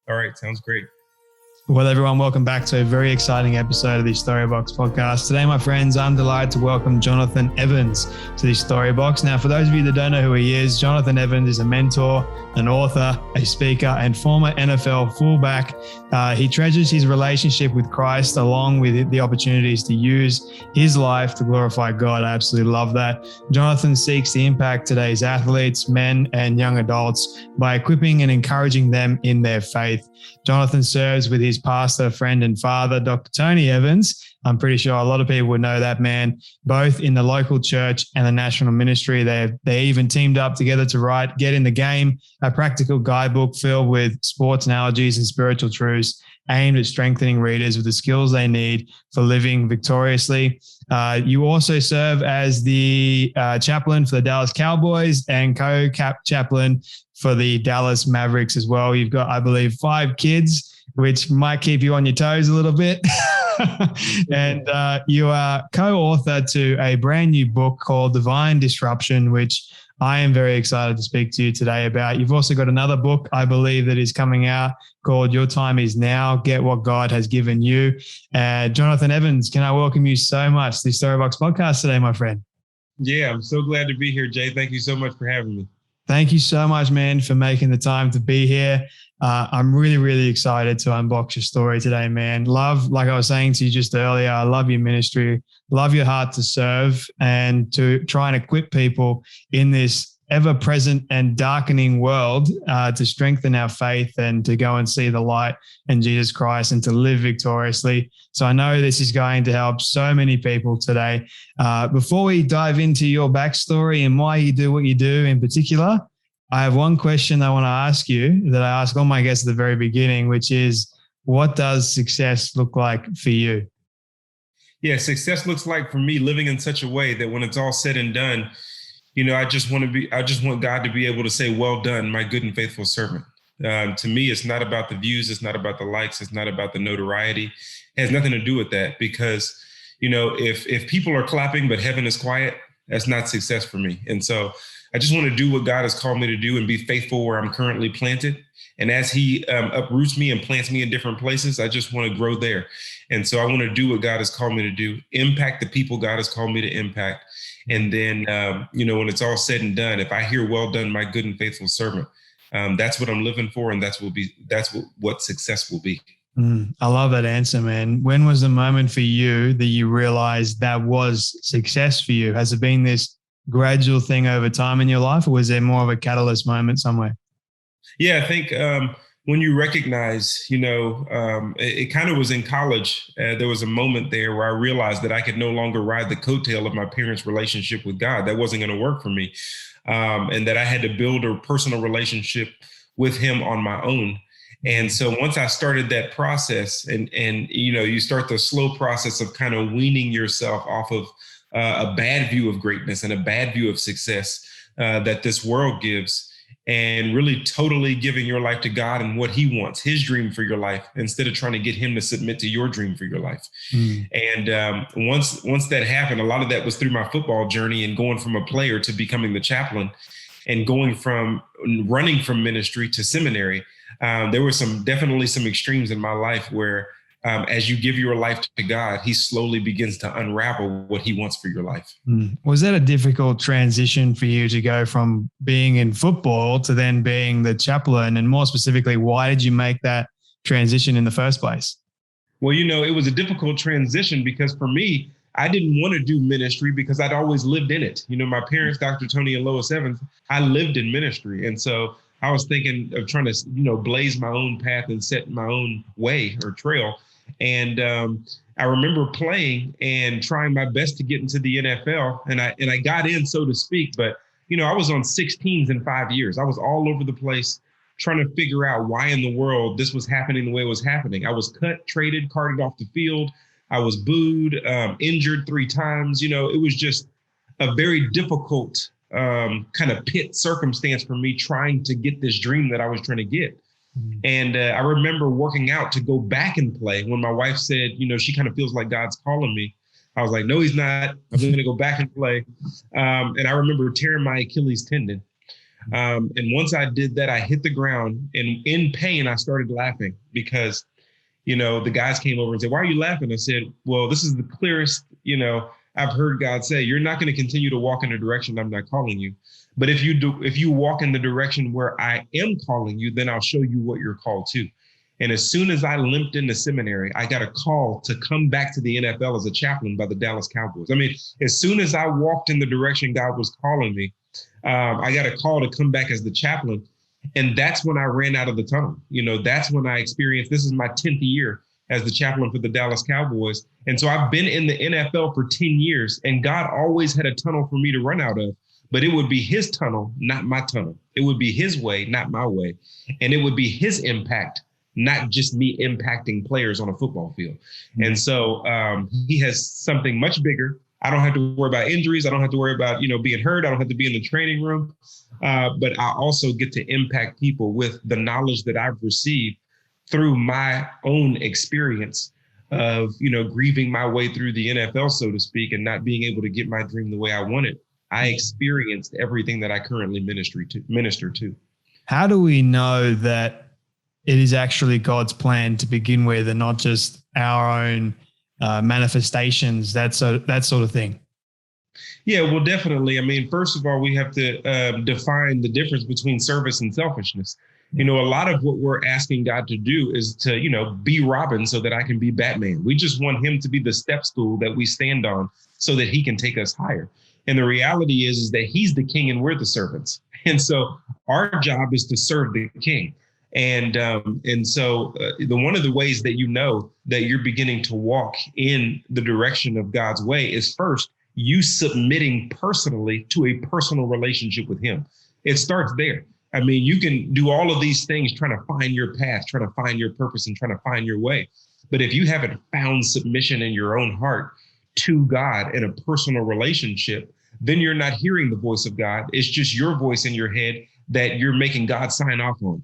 All right. Sounds great. Well, everyone, welcome back to a very exciting episode of the Storybox podcast. Today, my friends, I'm delighted to welcome Jonathan Evans to the Storybox. Now, for those of you that don't know who he is, Jonathan Evans is a mentor, an author, a speaker, and former NFL fullback. He treasures his relationship with Christ along with the opportunities to use his life to glorify God. I absolutely love that. Jonathan seeks to impact today's athletes, men, and young adults by equipping and encouraging them in their faith. Jonathan serves with his pastor, friend, and father, Dr. Tony Evans. I'm pretty sure a lot of people would know that man, both in the local church and the national ministry. They even teamed up together to write Get in the Game, a practical guidebook filled with sports analogies and spiritual truths aimed at strengthening readers with the skills they need for living victoriously. You also serve as the chaplain for the Dallas Cowboys and co-chaplain for the Dallas Mavericks as well. You've got, I believe, 5 kids, which might keep you on your toes a little bit. And you are co-author to a brand new book called Divine Disruption, which I am very excited to speak to you today about. You've also got another book, I believe, that is coming out called Your Time Is Now, Get What God Has Given You. Jonathan Evans, can I welcome you so much to the Storybox podcast today, my friend? Yeah, I'm so glad to be here, Jay. Thank you so much for having me. Thank you so much, man, for making the time to be here. I'm really, really excited to unbox your story today, man. Love, like I was saying to you just earlier, I love your ministry, love your heart to serve and to try and equip people in this ever-present and darkening world to strengthen our faith and to go and see the light in Jesus Christ and to live victoriously. So I know this is going to help so many people today. Before we dive into your backstory and why you do what you do in particular, I have one question I want to ask you that I ask all my guests at the very beginning, which is, what does success look like for you? Yeah, success looks like for me living in such a way that when it's all said and done, I just want God to be able to say, well done, my good and faithful servant. To me, it's not about the views. It's not about the likes. It's not about the notoriety. It has nothing to do with that because, if people are clapping, but heaven is quiet, that's not success for me. And so I just want to do what God has called me to do and be faithful where I'm currently planted. And as he uproots me and plants me in different places, I just want to grow there. And so I want to do what God has called me to do, impact the people God has called me to impact. And then, when it's all said and done, if I hear, well done, my good and faithful servant, that's what I'm living for. And that's what success will be. I love that answer, man. When was the moment for you that you realized that was success for you? Has it been this gradual thing over time in your life, or was there more of a catalyst moment somewhere? Yeah, I think when you recognize, it kind of was in college. There was a moment there where I realized that I could no longer ride the coattail of my parents' relationship with God. That wasn't going to work for me. And that I had to build a personal relationship with him on my own. And so once I started that process and you start the slow process of kind of weaning yourself off of a bad view of greatness and a bad view of success that this world gives, and really totally giving your life to God and what he wants, his dream for your life, instead of trying to get him to submit to your dream for your life. And once that happened, a lot of that was through my football journey and going from a player to becoming the chaplain and going from running from ministry to seminary. There were definitely some extremes in my life where as you give your life to God, he slowly begins to unravel what he wants for your life. Was that a difficult transition for you to go from being in football to then being the chaplain? And more specifically, why did you make that transition in the first place? Well, it was a difficult transition because for me, I didn't want to do ministry because I'd always lived in it. My parents, Dr. Tony and Lois Evans, I lived in ministry. And so I was thinking of trying to, blaze my own path and set my own way or trail. And I remember playing and trying my best to get into the NFL. And I got in, so to speak. But, I was on 6 teams in 5 years. I was all over the place trying to figure out why in the world this was happening the way it was happening. I was cut, traded, carted off the field. I was booed, injured 3 times. It was just a very difficult kind of pit circumstance for me trying to get this dream that I was trying to get. And I remember working out to go back and play when my wife said, she kind of feels like God's calling me. I was like, no, he's not. I'm going to go back and play. And I remember tearing my Achilles tendon. And once I did that, I hit the ground, and in pain, I started laughing because, the guys came over and said, "Why are you laughing?" I said, "Well, this is the clearest, I've heard God say, you're not going to continue to walk in the direction I'm not calling you. But if you walk in the direction where I am calling you, then I'll show you what you're called to." And as soon as I limped into seminary, I got a call to come back to the NFL as a chaplain by the Dallas Cowboys. I mean, as soon as I walked in the direction God was calling me, I got a call to come back as the chaplain. And that's when I ran out of the tunnel. That's when I experienced, this is my 10th year as the chaplain for the Dallas Cowboys. And so I've been in the NFL for 10 years, and God always had a tunnel for me to run out of, but it would be his tunnel, not my tunnel. It would be his way, not my way. And it would be his impact, not just me impacting players on a football field. And so he has something much bigger. I don't have to worry about injuries. I don't have to worry about, being hurt. I don't have to be in the training room. But I also get to impact people with the knowledge that I've received through my own experience of, grieving my way through the NFL, so to speak, and not being able to get my dream the way I wanted. I experienced everything that I currently minister to. How do we know that it is actually God's plan to begin with and not just our own manifestations, that sort of thing? Yeah, well, definitely. I mean, first of all, we have to define the difference between service and selfishness. A lot of what we're asking God to do is to, be Robin so that I can be Batman. We just want him to be the step stool that we stand on so that he can take us higher. And the reality is that he's the king and we're the servants. And so our job is to serve the king. And so one of the ways that that you're beginning to walk in the direction of God's way is first you submitting personally to a personal relationship with him. It starts there. I mean, you can do all of these things trying to find your path, trying to find your purpose, and trying to find your way. But if you haven't found submission in your own heart to God in a personal relationship, then you're not hearing the voice of God. It's just your voice in your head that you're making God sign off on.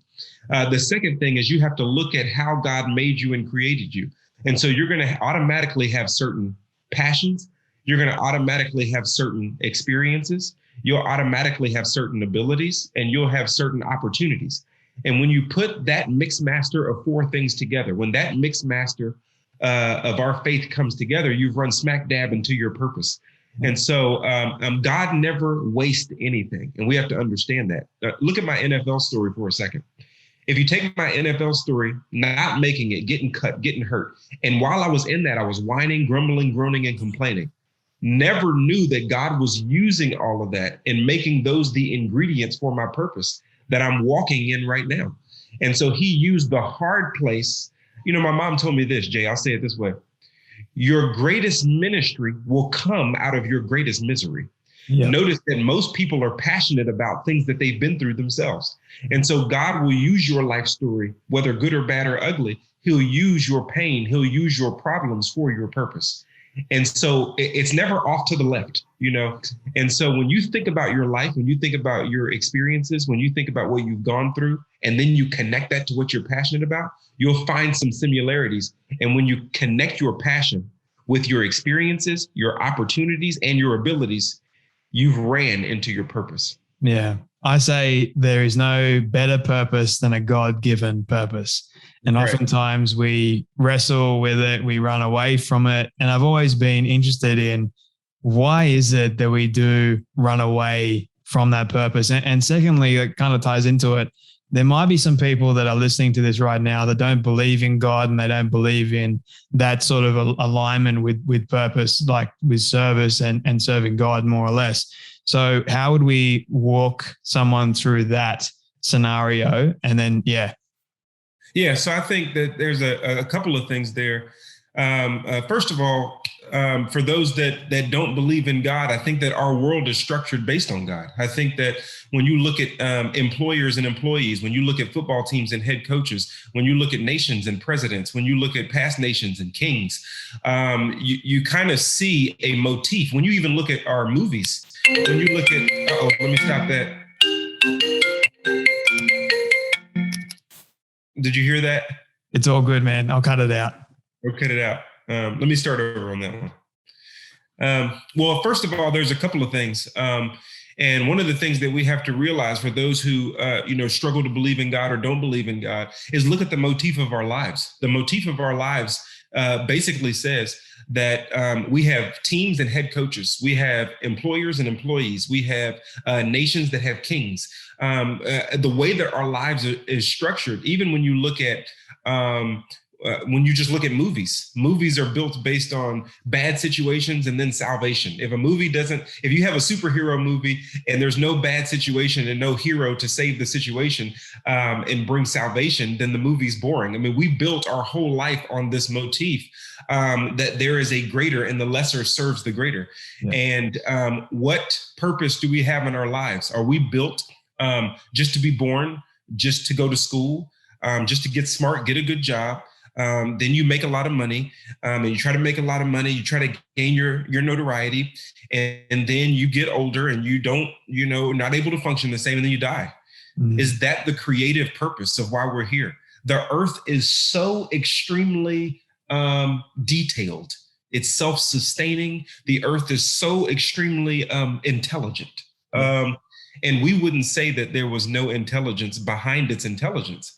The second thing is you have to look at how God made you and created you. And so you're going to automatically have certain passions. You're going to automatically have certain experiences. You'll automatically have certain abilities, and you'll have certain opportunities. And when you put that mixed master of four things together, when that mixed master of our faith comes together, you've run smack dab into your purpose. And so God never wastes anything. And we have to understand that. Look at my NFL story for a second. If you take my NFL story, not making it, getting cut, getting hurt. And while I was in that, I was whining, grumbling, groaning, and complaining. Never knew that God was using all of that and making those the ingredients for my purpose that I'm walking in right now. And so he used the hard place. My mom told me this, Jay, I'll say it this way. Your greatest ministry will come out of your greatest misery. Yeah. Notice that most people are passionate about things that they've been through themselves. And so God will use your life story, whether good or bad or ugly. He'll use your pain. He'll use your problems for your purpose. And so it's never off to the left, And so when you think about your life, when you think about your experiences, when you think about what you've gone through, and then you connect that to what you're passionate about, you'll find some similarities. And when you connect your passion with your experiences, your opportunities, and your abilities, you've ran into your purpose. Yeah. I say there is no better purpose than a God-given purpose. And oftentimes we wrestle with it, we run away from it. And I've always been interested in why is it that we do run away from that purpose? And secondly, it kind of ties into it. There might be some people that are listening to this right now that don't believe in God and they don't believe in that sort of alignment with purpose, like with service and serving God more or less. So how would we walk someone through that scenario? And then, Yeah, so I think that there's a couple of things there. First of all, for those that don't believe in God, I think that our world is structured based on God. I think that when you look at employers and employees, when you look at football teams and head coaches, when you look at nations and presidents, when you look at past nations and kings, you kind of see a motif. When you even look at our movies, when you look at, let me stop that. Did you hear that? It's all good, man. I'll cut it out. We'll cut it out. Let me start over on that one. Well, first of all, there's a couple of things. And one of the things that we have to realize for those who, struggle to believe in God or don't believe in God is look at the motif of our lives. The motif of our lives basically says that we have teams and head coaches. We have employers and employees. We have nations that have kings. The way that our lives is structured, even when you look at when you just look at movies are built based on bad situations and then salvation. If you have a superhero movie and there's no bad situation and no hero to save the situation and bring salvation, then the movie's boring. I mean, we built our whole life on this motif that there is a greater and the lesser serves the greater. Yeah. And what purpose do we have in our lives? Are we built just to be born, just to go to school, just to get smart, get a good job? Then you make a lot of money, and you try to make a lot of money. You try to gain your notoriety, and then you get older and you don't, not able to function the same, and then you die. Mm. Is that the creative purpose of why we're here? The earth is so extremely detailed. It's self-sustaining. The earth is so extremely intelligent. And we wouldn't say that there was no intelligence behind its intelligence.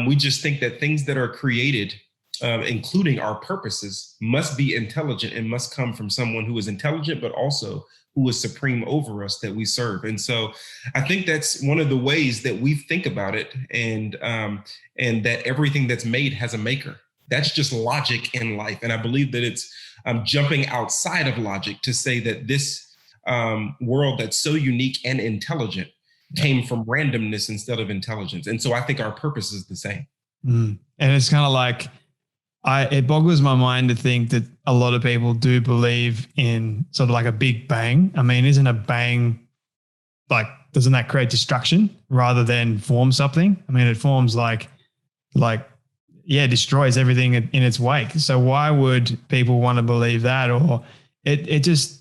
We just think that things that are created, including our purposes, must be intelligent and must come from someone who is intelligent, but also who is supreme over us that we serve. And so I think that's one of the ways that we think about it, and that everything that's made has a maker. That's just logic in life. And I believe that it's jumping outside of logic to say that this world that's so unique and intelligent came from randomness instead of intelligence. And so I think our purpose is the same. Mm. And it's kind of like, it boggles my mind to think that a lot of people do believe in sort of like a big bang. I mean, isn't a bang, doesn't that create destruction rather than form something? I mean, it forms destroys everything in its wake. So why would people want to believe that? Or it just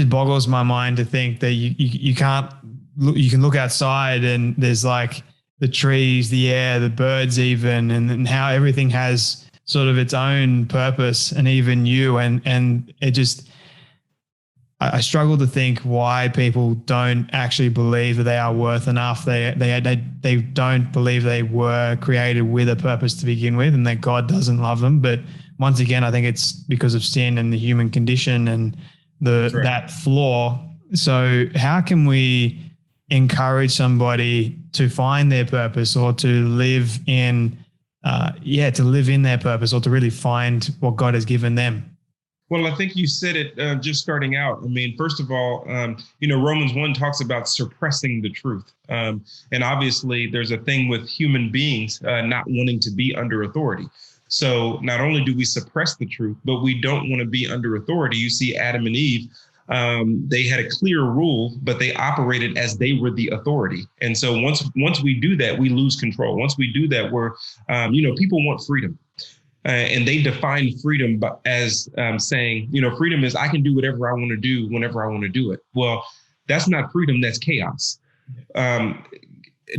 boggles my mind to think that you can't look, you can look outside and there's like the trees, the air, the birds even, and how everything has sort of its own purpose, and even you. And it just, I struggle to think why people don't actually believe that they are worth enough. They don't believe they were created with a purpose to begin with, and that God doesn't love them. But once again, I think it's because of sin and the human condition and that flaw. So how can we encourage somebody to find their purpose, or to live in their purpose, or to really find what God has given them? Well, I think you said it just starting out. I mean, first of all, Romans 1 talks about suppressing the truth. And obviously there's a thing with human beings not wanting to be under authority. So not only do we suppress the truth, but we don't want to be under authority. You see Adam and Eve, they had a clear rule, but they operated as they were the authority. And so once we do that, we lose control. Once we do that, we're, people want freedom. And they define freedom as saying, freedom is I can do whatever I want to do whenever I want to do it. Well, that's not freedom. That's chaos.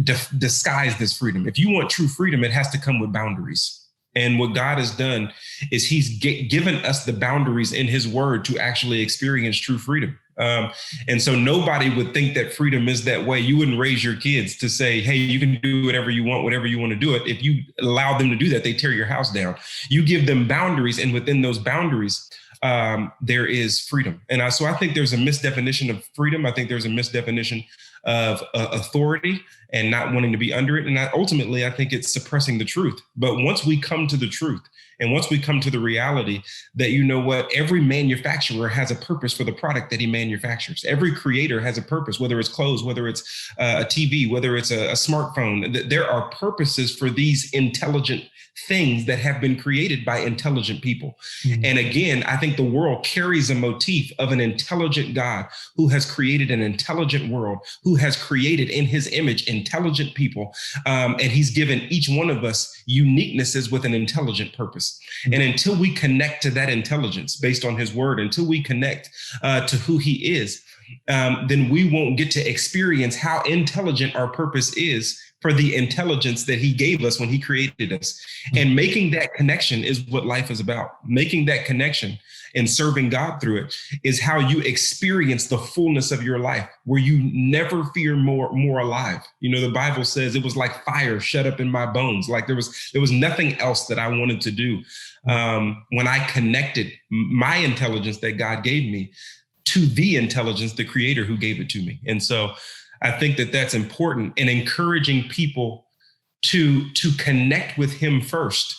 Disguise this freedom. If you want true freedom, it has to come with boundaries. And what God has done is he's given us the boundaries in his word to actually experience true freedom. And so nobody would think that freedom is that way. You wouldn't raise your kids to say, hey, you can do whatever you want to do it. If you allow them to do that, they tear your house down. You give them boundaries, and within those boundaries, there is freedom. And so I think there's a misdefinition of freedom. I think there's a misdefinition of authority and not wanting to be under it. And ultimately, I think it's suppressing the truth. But once we come to the truth, and once we come to the reality that, every manufacturer has a purpose for the product that he manufactures. Every creator has a purpose, whether it's clothes, whether it's a TV, whether it's a smartphone. There are purposes for these intelligent things that have been created by intelligent people. Mm-hmm. And again, I think the world carries a motif of an intelligent God who has created an intelligent world, who has created in his image intelligent people. And he's given each one of us uniquenesses with an intelligent purpose. Mm-hmm. And until we connect to that intelligence based on his word, until we connect to who he is, then we won't get to experience how intelligent our purpose is for the intelligence that he gave us when he created us. And making that connection is what life is about. Making that connection and serving God through it is how you experience the fullness of your life, where you never fear more alive. You know, the Bible says it was like fire shut up in my bones. Like there was nothing else that I wanted to do when I connected my intelligence that God gave me to the intelligence, the creator who gave it to me. And so I think that that's important, and encouraging people to connect with him first,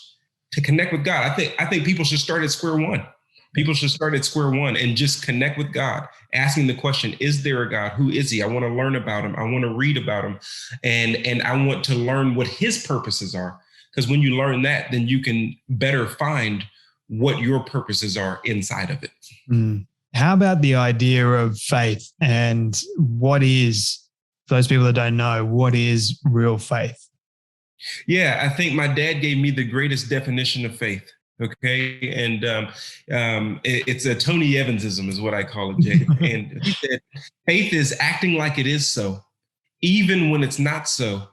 to connect with God. I think people should start at square one. People should start at square one and just connect with God, asking the question, is there a God? Who is he? I want to learn about him. I want to read about him. And I want to learn what his purposes are. Because when you learn that, then you can better find what your purposes are inside of it. How about the idea of faith, and what is, for those people that don't know, what is real faith? Yeah, I think my dad gave me the greatest definition of faith. Okay. And it's a Tony Evansism is what I call it, Jade. And he said, faith is acting like it is so, even when it's not so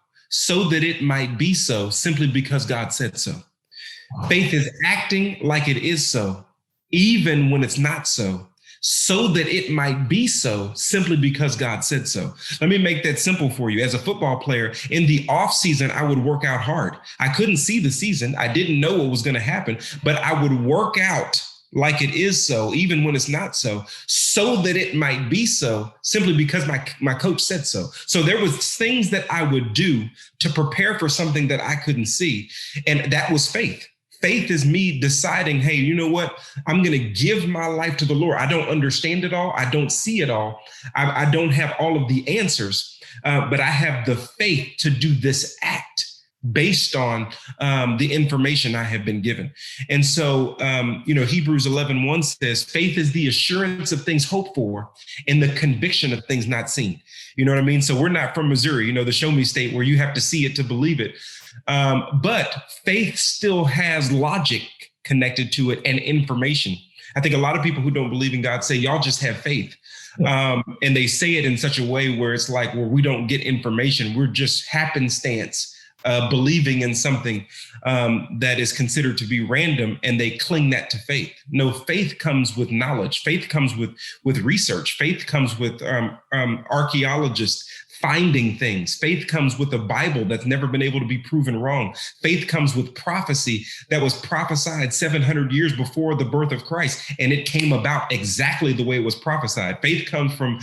that it might be so, simply because God said so. Wow. Faith is acting like it is so, even when it's not so that it might be so, simply because God said so. Let me make that simple for you. As a football player, in the off season, I would work out hard. I couldn't see the season. I didn't know what was going to happen, but I would work out like it is so, even when it's not so that it might be so, simply because my coach said so. So there was things that I would do to prepare for something that I couldn't see. And that was faith. Faith is me deciding, hey, you know what? I'm going to give my life to the Lord. I don't understand it all. I don't see it all. I don't have all of the answers, but I have the faith to do this act based on the information I have been given. And so, Hebrews 11:1 says, faith is the assurance of things hoped for and the conviction of things not seen. You know what I mean? So we're not from Missouri, the show me state where you have to see it to believe it. But faith still has logic connected to it and information. I think a lot of people who don't believe in God say, y'all just have faith. And they say it in such a way where it's like, well, we don't get information. We're just happenstance believing in something that is considered to be random, and they cling that to faith. No, faith comes with knowledge. Faith comes with research. Faith comes with archaeologists finding things. Faith comes with a Bible that's never been able to be proven wrong. Faith comes with prophecy that was prophesied 700 years before the birth of Christ, and it came about exactly the way it was prophesied. Faith comes from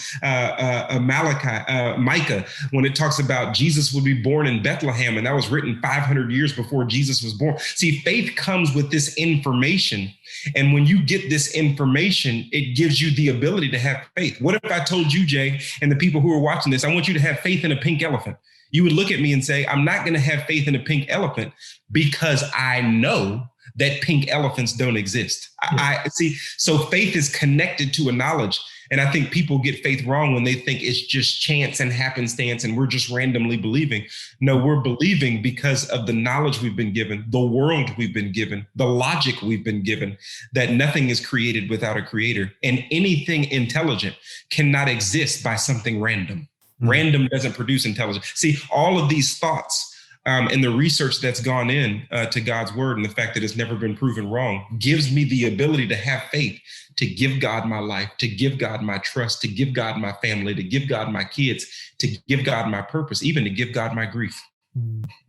Micah, when it talks about Jesus would be born in Bethlehem, and that was written 500 years before Jesus was born. See, faith comes with this information. And when you get this information, it gives you the ability to have faith. What if I told you, Jay, and the people who are watching this, I want you to have faith in a pink elephant? You would look at me and say, I'm not going to have faith in a pink elephant because I know that pink elephants don't exist. I see. So faith is connected to a knowledge. And I think people get faith wrong when they think it's just chance and happenstance and we're just randomly believing. No, we're believing because of the knowledge we've been given, the world we've been given, the logic we've been given, that nothing is created without a creator, and anything intelligent cannot exist by something random. Random doesn't produce intelligence. See, all of these thoughts and the research that's gone in to God's word, and the fact that it's never been proven wrong, gives me the ability to have faith, to give God my life, to give God my trust, to give God my family, to give God my kids, to give God my purpose, even to give God my grief.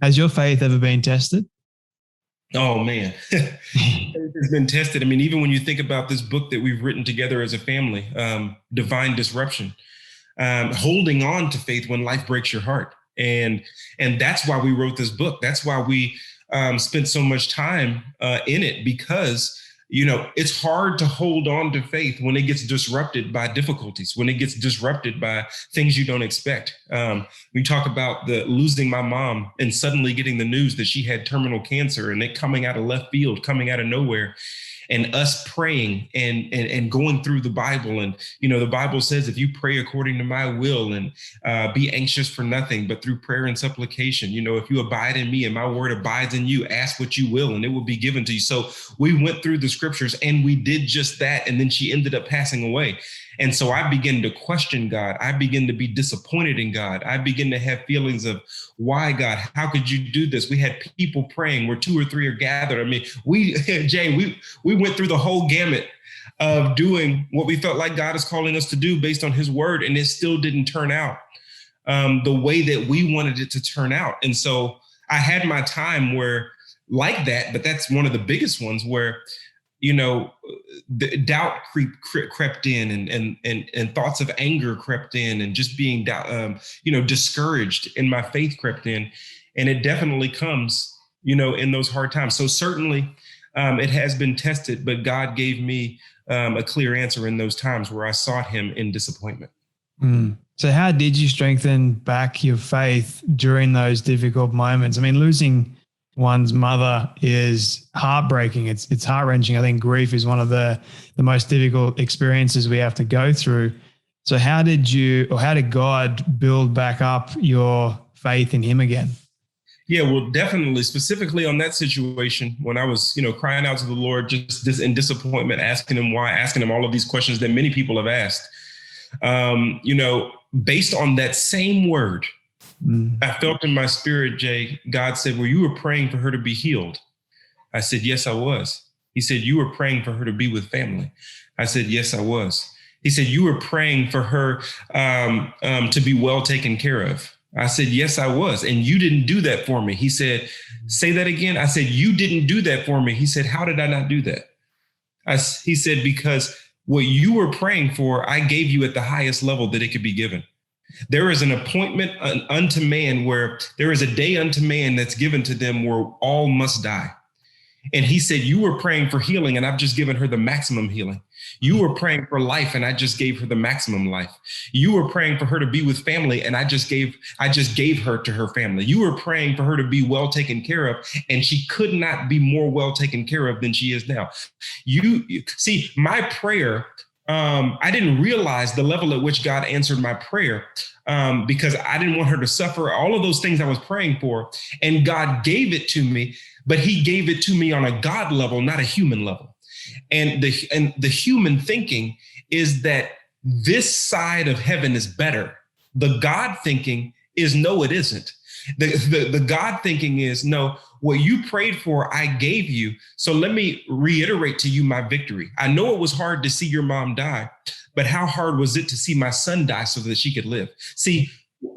Has your faith ever been tested? Oh, man, it's been tested. I mean, even when you think about this book that we've written together as a family, Divine Disruption, holding on to faith when life breaks your heart. And that's why we wrote this book. That's why we spent so much time in it, because, it's hard to hold on to faith when it gets disrupted by difficulties, when it gets disrupted by things you don't expect. We talk about losing my mom and suddenly getting the news that she had terminal cancer, and it coming out of left field, coming out of nowhere. And us praying and going through the Bible. And, the Bible says, if you pray according to my will and be anxious for nothing, but through prayer and supplication, if you abide in me and my word abides in you, ask what you will and it will be given to you. So we went through the scriptures and we did just that. And then she ended up passing away. And so I begin to question God. I begin to be disappointed in God. I begin to have feelings of, why, God? How could you do this? We had people praying where 2 or 3 are gathered. I mean, Jay, we went through the whole gamut of doing what we felt like God is calling us to do based on his word, and it still didn't turn out the way that we wanted it to turn out. And so I had my time where like that, but that's one of the biggest ones where, the doubt crept in and thoughts of anger crept in, and just being, discouraged in my faith crept in. And it definitely comes, in those hard times. So certainly it has been tested, but God gave me a clear answer in those times where I sought him in disappointment. So how did you strengthen back your faith during those difficult moments? I mean, losing one's mother is heartbreaking. It's heart-wrenching. I think grief is one of the most difficult experiences we have to go through. So how did God build back up your faith in him again? Yeah, well, definitely, specifically on that situation, when I was, crying out to the Lord, just in disappointment, asking him why, asking him all of these questions that many people have asked, based on that same word, I felt in my spirit, Jay, God said, well, you were praying for her to be healed. I said, yes, I was. He said, you were praying for her to be with family. I said, yes, I was. He said, you were praying for her to be well taken care of. I said, yes, I was. And you didn't do that for me. He said, say that again. I said, you didn't do that for me. He said, how did I not do that? He said, because what you were praying for, I gave you at the highest level that it could be given. There is an appointment unto man where there is a day unto man that's given to them where all must die. And he said, you were praying for healing, and I've just given her the maximum healing. You were praying for life, and I just gave her the maximum life. You were praying for her to be with family, and I just gave her to her family. You were praying for her to be well taken care of, and she could not be more well taken care of than she is now. You see, my prayer, I didn't realize the level at which God answered my prayer because I didn't want her to suffer all of those things I was praying for. And God gave it to me, but he gave it to me on a God level, not a human level. And the human thinking is that this side of heaven is better. The God thinking is no, it isn't. The God thinking is, no, what you prayed for, I gave you. So let me reiterate to you my victory. I know it was hard to see your mom die, but how hard was it to see my son die so that she could live? See,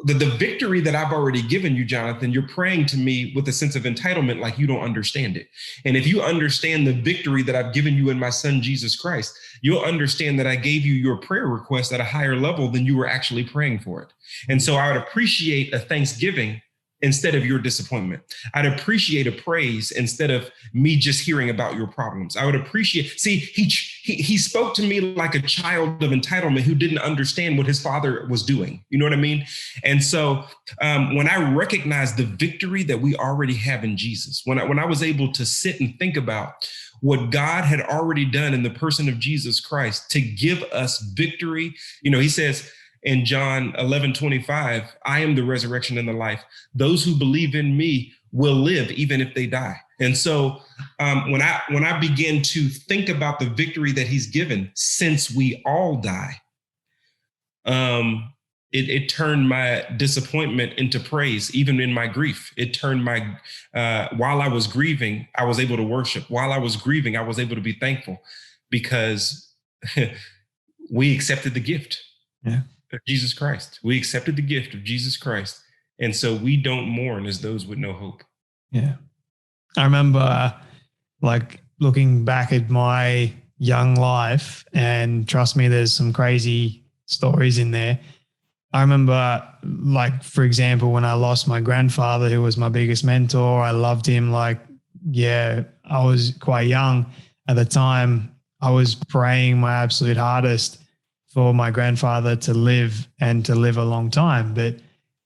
the victory that I've already given you, Jonathan, you're praying to me with a sense of entitlement like you don't understand it. And if you understand the victory that I've given you in my son, Jesus Christ, you'll understand that I gave you your prayer request at a higher level than you were actually praying for it. And so I would appreciate a thanksgiving instead of your disappointment. I'd appreciate a praise instead of me just hearing about your problems. I would appreciate, see, he spoke to me like a child of entitlement who didn't understand what his father was doing. You know what I mean? And so when I recognized the victory that we already have in Jesus, when I was able to sit and think about what God had already done in the person of Jesus Christ to give us victory, he says, in John 11:25, I am the resurrection and the life. Those who believe in me will live even if they die. And so when I begin to think about the victory that he's given, since we all die, it turned my disappointment into praise, even in my grief. It turned while I was grieving, I was able to worship. While I was grieving, I was able to be thankful because we accepted the gift. Yeah. Of Jesus Christ. We accepted the gift of Jesus Christ. And so we don't mourn as those with no hope. Yeah. I remember looking back at my young life, and trust me, there's some crazy stories in there. I remember, for example, when I lost my grandfather, who was my biggest mentor, I loved him. I was quite young at the time. I was praying my absolute hardest for my grandfather to live and to live a long time, but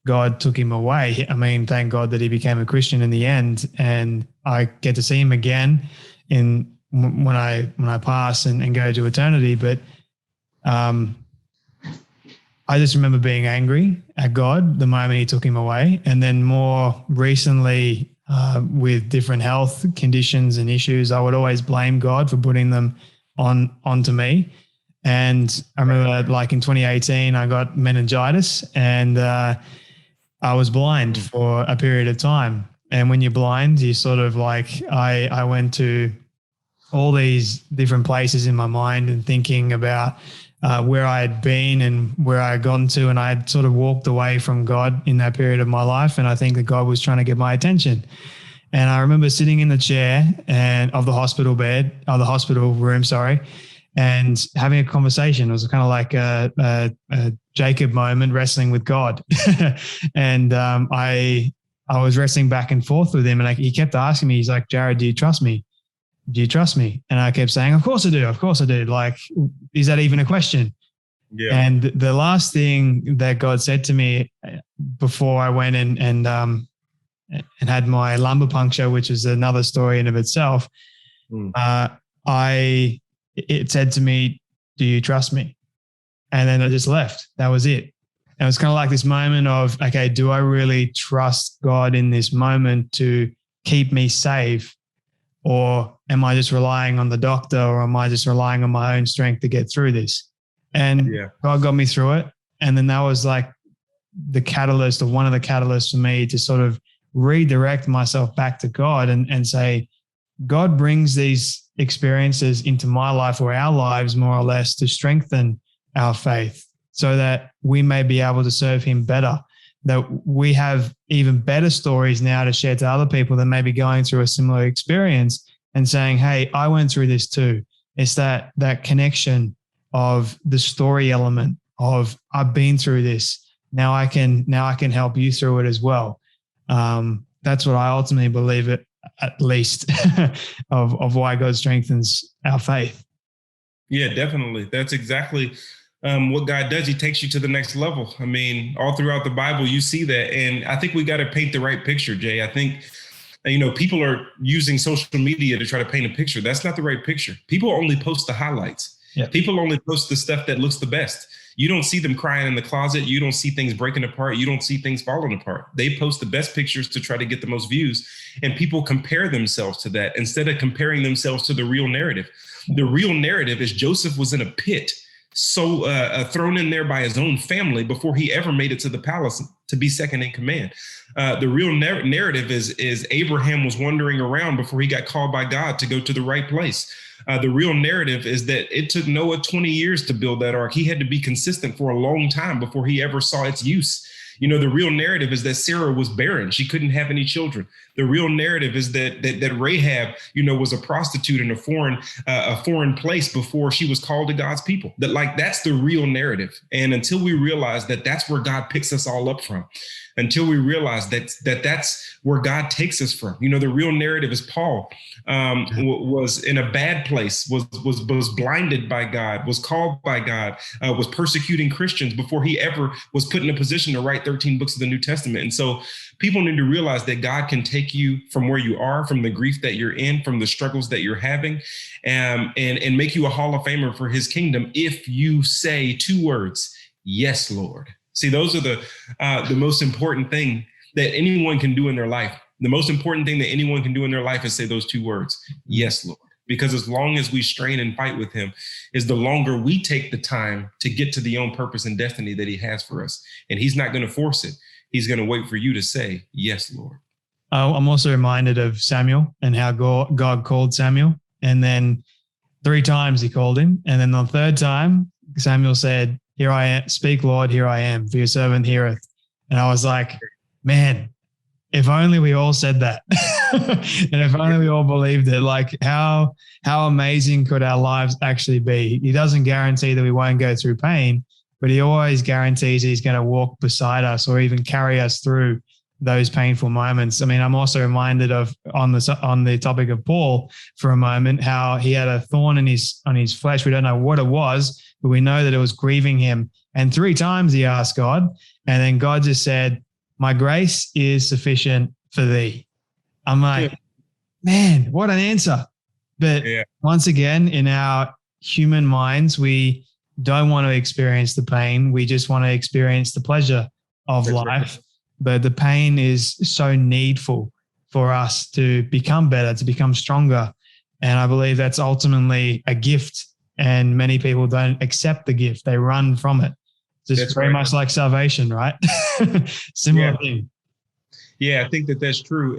God took him away. I mean, thank God that he became a Christian in the end, and I get to see him again when I pass and go to eternity. But I just remember being angry at God the moment he took him away, and then more recently with different health conditions and issues, I would always blame God for putting them onto me. And I remember like in 2018, I got meningitis and I was blind for a period of time. And when you're blind, you sort of like, I went to all these different places in my mind and thinking about where I had been and where I had gotten to. And I had sort of walked away from God in that period of my life. And I think that God was trying to get my attention. And I remember sitting in the chair of the hospital room, and having a conversation. It was kind of like a Jacob moment, wrestling with God. And I was wrestling back and forth with him, and he kept asking me, he's like, Jared, do you trust me? Do you trust me? And I kept saying, of course I do. Of course I do. Like, is that even a question? Yeah. And the last thing that God said to me before I went and had my lumbar puncture, which is another story in of itself, it said to me, do you trust me? And then I just left. That was it. And it was kind of like this moment of, okay, do I really trust God in this moment to keep me safe? Or am I just relying on the doctor, or am I just relying on my own strength to get through this? And God got me through it. And then that was like the catalyst, or one of the catalysts for me to sort of redirect myself back to God and say, God brings these experiences into my life, or our lives more or less, to strengthen our faith so that we may be able to serve him better, that we have even better stories now to share to other people that may be going through a similar experience and saying, hey, I went through this too. It's that connection of the story element of, I've been through this. Now I can help you through it as well. That's what I ultimately believe, it at least of why God strengthens our faith. Yeah, definitely. That's exactly what God does. He takes you to the next level. I mean, all throughout the Bible, you see that. And I think we got to paint the right picture, Jay. I think, people are using social media to try to paint a picture. That's not the right picture. People only post the highlights. Yeah. People only post the stuff that looks the best. You don't see them crying in the closet. You don't see things breaking apart. You don't see things falling apart. They post the best pictures to try to get the most views. And people compare themselves to that instead of comparing themselves to the real narrative. The real narrative is Joseph was in a pit, so thrown in there by his own family before he ever made it to the palace to be second in command. The real narrative is Abraham was wandering around before he got called by God to go to the right place. The real narrative is that it took Noah 20 years to build that ark. He had to be consistent for a long time before he ever saw its use. The real narrative is that Sarah was barren. She couldn't have any children. The real narrative is that Rahab, was a prostitute in a foreign place before she was called to God's people. That's the real narrative. And until we realize that that's where God picks us all up from, until we realize that's where God takes us from. The real narrative is Paul was in a bad place, was blinded by God, was called by God, was persecuting Christians before he ever was put in a position to write 13 books of the New Testament. And so people need to realize that God can take you from where you are, from the grief that you're in, from the struggles that you're having, and make you a Hall of Famer for his kingdom if you say 2 words, yes, Lord. See, those are the most important thing that anyone can do in their life. The most important thing that anyone can do in their life is say those 2 words, yes, Lord. Because as long as we strain and fight with him, is the longer we take the time to get to the own purpose and destiny that he has for us. And he's not going to force it. He's going to wait for you to say, yes, Lord. I'm also reminded of Samuel and how God called Samuel. And then 3 times he called him. And then the 3rd time, Samuel said, here I am, speak, Lord, here I am, for your servant heareth. And I was like, man, if only we all said that. And if only we all believed it, like how amazing could our lives actually be? He doesn't guarantee that we won't go through pain, but he always guarantees he's going to walk beside us or even carry us through those painful moments. I mean, I'm also reminded of on the topic of Paul for a moment, how he had a thorn on his flesh. We don't know what it was, but we know that it was grieving him. And 3 times he asked God, and then God just said, my grace is sufficient for thee. I'm like, man, what an answer. But once again, in our human minds, we don't want to experience the pain. We just want to experience the pleasure of life. Right. But the pain is so needful for us to become better, to become stronger. And I believe that's ultimately a gift and many people don't accept the gift. They run from it. Just very much like salvation, right? Similar thing. Yeah, I think that's true.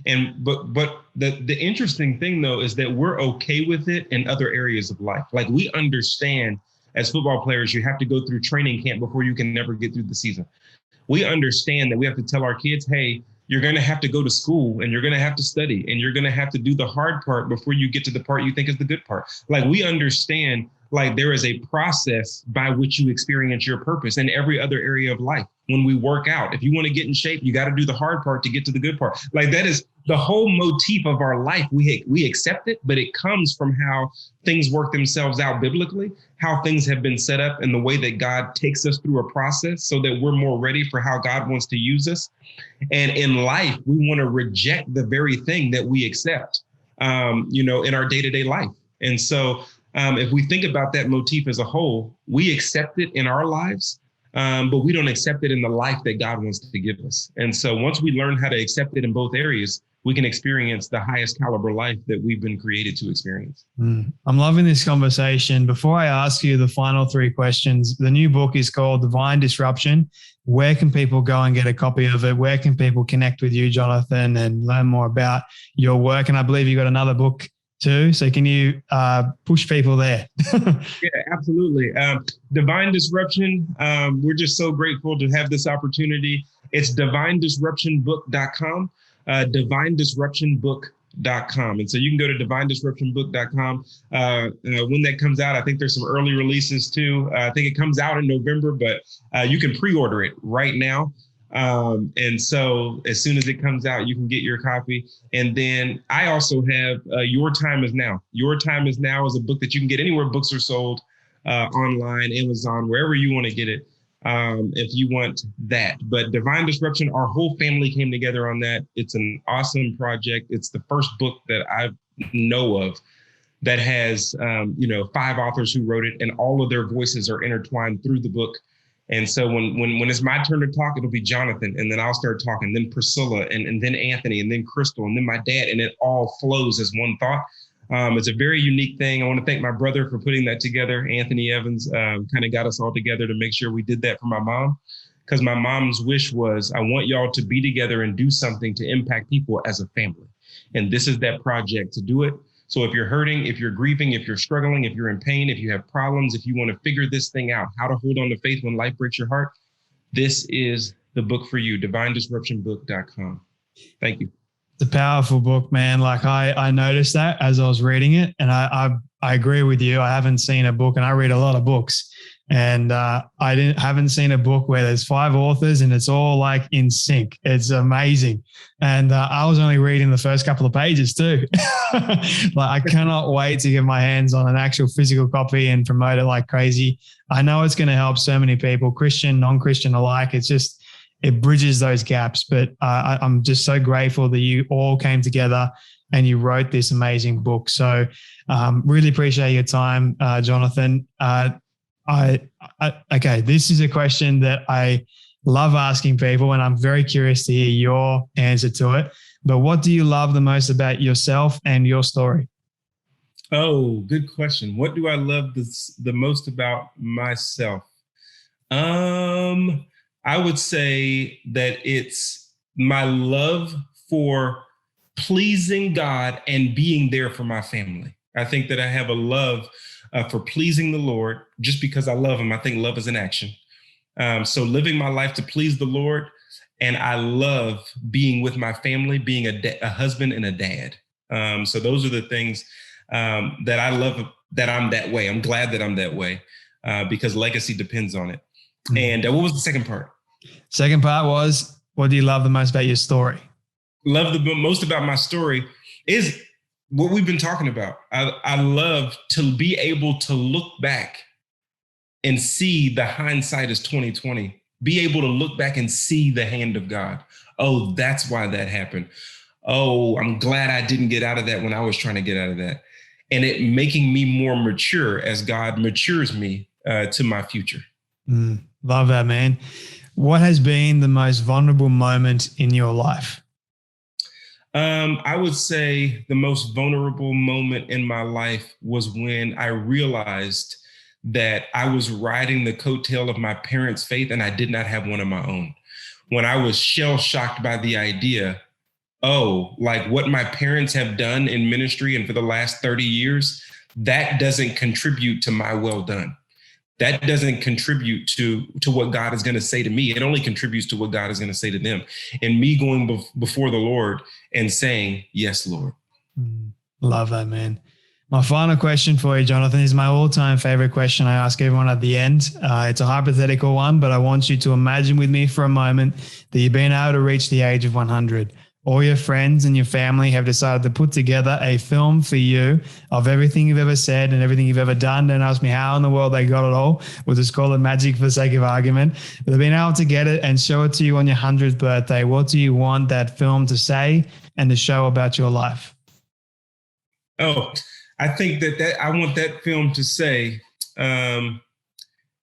But the interesting thing though is that we're okay with it in other areas of life. Like we understand as football players, you have to go through training camp before you can never get through the season. We understand that we have to tell our kids, hey, you're going to have to go to school and you're going to have to study and you're going to have to do the hard part before you get to the part you think is the good part. Like we understand, like there is a process by which you experience your purpose in every other area of life. When we work out, if you want to get in shape, you got to do the hard part to get to the good part. Like that is the whole motif of our life. We accept it, but it comes from how things work themselves out biblically, how things have been set up and the way that God takes us through a process so that we're more ready for how God wants to use us. And in life, we want to reject the very thing that we accept, in our day-to-day life. And so if we think about that motif as a whole, we accept it in our lives, but we don't accept it in the life that God wants to give us. And so once we learn how to accept it in both areas, we can experience the highest caliber life that we've been created to experience. I'm loving this conversation. Before I ask you the final three questions, the new book is called Divine Disruption. Where can people go and get a copy of it? Where can people connect with you, Jonathan, and learn more about your work? And I believe you got another book too. So can you push people there? Yeah, absolutely. Divine Disruption. We're just so grateful to have this opportunity. It's divinedisruptionbook.com. divinedisruptionbook.com. And so you can go to divinedisruptionbook.com. When that comes out, I think there's some early releases too. I think it comes out in November, but you can pre-order it right now. And so as soon as it comes out, you can get your copy. And then I also have Your Time Is Now. Your Time Is Now is a book that you can get anywhere books are sold, online, Amazon, wherever you want to get it. If you want that. But Divine Disruption, our whole family came together on that. It's an awesome project. It's the first book that I know of that has, 5 authors who wrote it, and all of their voices are intertwined through the book. And so when it's my turn to talk, it'll be Jonathan, and then I'll start talking, then Priscilla, and then Anthony, and then Crystal, and then my dad, and it all flows as one thought. It's a very unique thing. I want to thank my brother for putting that together. Anthony Evans kind of got us all together to make sure we did that for my mom, because my mom's wish was, I want y'all to be together and do something to impact people as a family. And this is that project to do it. So if you're hurting, if you're grieving, if you're struggling, if you're in pain, if you have problems, if you want to figure this thing out, how to hold on to faith when life breaks your heart, this is the book for you, divinedisruptionbook.com. Thank you. It's a powerful book, man. Like I noticed that as I was reading it, and I agree with you. I haven't seen a book, and I read a lot of books, and haven't seen a book where there's 5 authors and it's all like in sync. It's amazing. And I was only reading the first couple of pages too. Like I cannot wait to get my hands on an actual physical copy and promote it like crazy. I know it's going to help so many people, Christian, non-Christian alike. It bridges those gaps. But I'm just so grateful that you all came together and you wrote this amazing book. So really appreciate your time, Jonathan. Okay, this is a question that I love asking people, and I'm very curious to hear your answer to it. But what do you love the most about yourself and your story? Oh, good question. What do I love the most about myself? I would say that it's my love for pleasing God and being there for my family. I think that I have a love for pleasing the Lord just because I love him. I think love is an action. So living my life to please the Lord. And I love being with my family, being a husband and a dad. So those are the things that I love, that I'm that way. I'm glad that I'm that way because legacy depends on it. And what was the second part? Second part was, what do you love the most about your story? Love the most about my story is what we've been talking about. I love to be able to look back and see the hindsight is 2020. Be able to look back and see the hand of God. Oh, that's why that happened. Oh, I'm glad I didn't get out of that when I was trying to get out of that. And it making me more mature as God matures me to my future. Love that, man. What has been the most vulnerable moment in your life? I would say the most vulnerable moment in my life was when I realized that I was riding the coattail of my parents' faith and I did not have one of my own. When I was shell shocked by the idea, oh, like what my parents have done in ministry and for the last 30 years, that doesn't contribute to my well done. That doesn't contribute to what God is going to say to me. It only contributes to what God is going to say to them. And me going before the Lord and saying, yes, Lord. Love that, man. My final question for you, Jonathan, is my all-time favorite question I ask everyone at the end. It's a hypothetical one, but I want you to imagine with me for a moment that you've been able to reach the age of 100. All your friends and your family have decided to put together a film for you of everything you've ever said and everything you've ever done. Don't ask me how in the world they got it all. We'll just call it magic for the sake of argument. But they've been able to get it and show it to you on your 100th birthday. What do you want that film to say and to show about your life? Oh, I think that I want that film to say,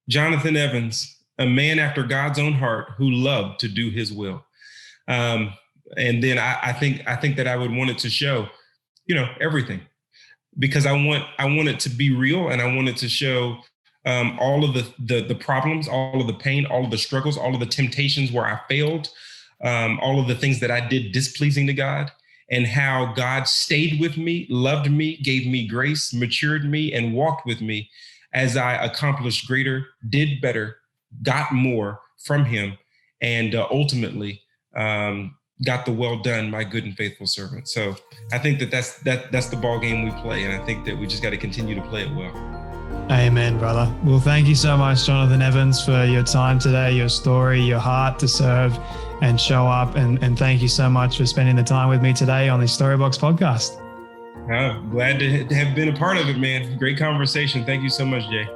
Jonathan Evans, a man after God's own heart who loved to do his will. And then I think that I would want it to show, everything, because I want it to be real, and I want it to show all of the problems, all of the pain, all of the struggles, all of the temptations where I failed, all of the things that I did displeasing to God, and how God stayed with me, loved me, gave me grace, matured me, and walked with me as I accomplished greater, did better, got more from him, and ultimately got the well done, my good and faithful servant. So I think that's the ball game we play. And I think that we just got to continue to play it well. Amen, brother. Well, thank you so much, Jonathan Evans, for your time today, your story, your heart to serve and show up. And thank you so much for spending the time with me today on the Storybox podcast. Glad to have been a part of it, man. Great conversation. Thank you so much, Jay.